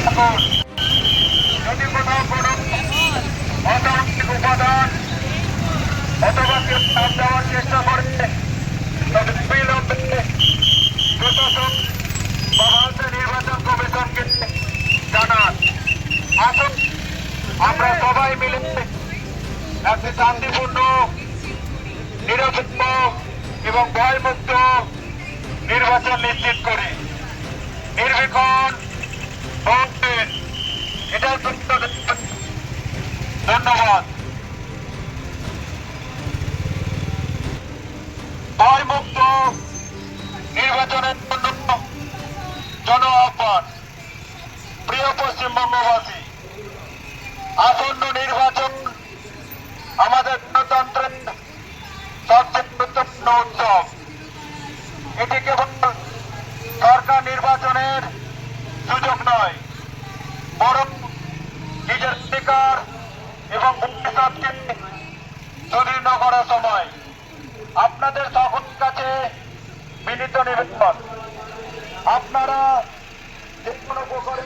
থাকুন। যদি কোথাও কোনো অসামাজিক উপাদান অথবা কেউ চাপ দেওয়ার চেষ্টা করে তবে বিলম্বে প্রশাসন বা ভারতের নির্বাচন কমিশনকে জানান। আসুন আমরা সবাই মিলে একটি শান্তিপূর্ণ, নিরপেক্ষ এবং ভয়মুক্ত নির্বাচন নিশ্চিত করি। নির্বিঘ্ন ভোট দিন, এটাই ধন্যবাদ। ভয়মুক্ত নির্বাচনের জন্য জন আহ্বান। প্রিয় পশ্চিমবঙ্গবাসী, আসন্ন নির্বাচন আমাদের গণতন্ত্রের সবচেয়ে গুরুত্বপূর্ণ উৎসব। এটি কেবল সরকার নির্বাচনের সুযোগ নয়, বরং নিজের অধিকার এবং ভবিষ্যৎকে সুদৃঢ় করার সময়। আপনাদের সকলের কাছে বিনীত নিবেদন, আপনারা যে কোনো প্রকারে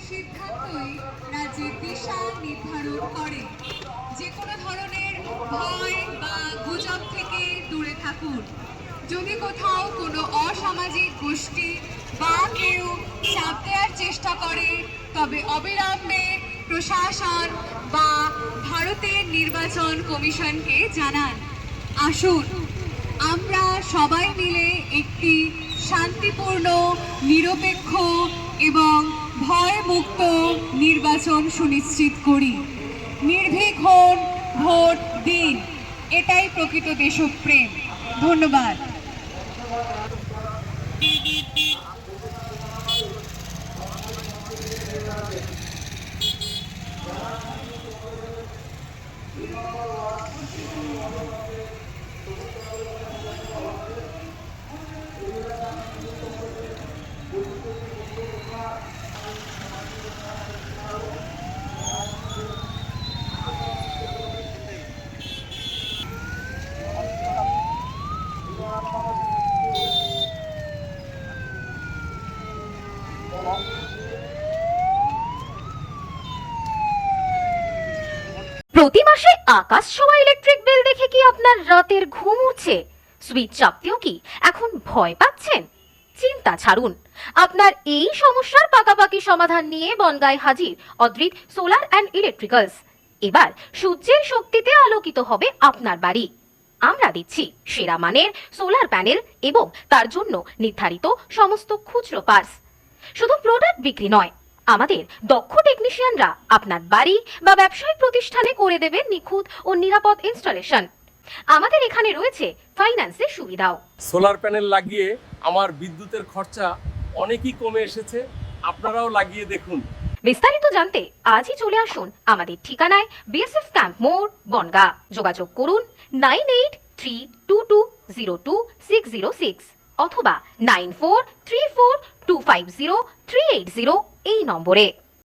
সিদ্ধান্তই রাজ্যের দিশা নির্ধারণ করে। যে কোনো ধরনের ভয় বা গুজব থেকে দূরে থাকুন। যদি কোথাও কোনো অসামাজিক গোষ্ঠী বা কেউ চাপ দেওয়ার চেষ্টা করে তবে অবিলম্বে প্রশাসন বা ভারতের নির্বাচন কমিশনকে জানান। আসুন আমরা সবাই মিলে একটি শান্তিপূর্ণ, নিরপেক্ষ এবং ভয়মুক্ত নির্বাচন সুনিশ্চিত করি। নির্ভীক হন, ভোট দিন, এটাই প্রকৃত দেশপ্রেম। ধন্যবাদ। প্রতি মাসে আকাশ ছোঁয়া ইলেকট্রিক বিল দেখে কি আপনার রাতের ঘুম উড়ছে? সুইচ চাপতেও কি এখন ভয় পাচ্ছেন? চিন্তা ছাড়ুন, আপনার এই সমস্যার পাকাপাকি সমাধান নিয়ে বনগাঁয় হাজির অদ্রিত সোলার অ্যান্ড ইলেকট্রিক্যালস। এবার সূর্যের শক্তিতে আলোকিত হবে আপনার বাড়ি। আমরা দিচ্ছি সেরা মানের সোলার প্যানেল এবং তার জন্য নির্ধারিত সমস্ত খুচরো পার্টস। শুধু প্রোডাক্ট বিক্রি নয়, আমাদের দক্ষ টেকনিশিয়ানরা আপনার বাড়ি বা ব্যবসায়িক প্রতিষ্ঠানে করে দেবে নিখুঁত ও নিরাপদ ইনস্টলেশন। আমাদের এখানে রয়েছে ফাইন্যান্সের সুবিধাও। সোলার প্যানেল লাগিয়ে আমার বিদ্যুতের খরচা অনেকই কমে এসেছে, আপনারাও লাগিয়ে দেখুন। বিস্তারিত জানতে আজই চলে আসুন আমাদের ঠিকানায়, বিএসএফ ক্যাম্প মোড়, বনগাঁ। যোগাযোগ করুন 9832202606 অথবা 9434250380 এই নম্বরে।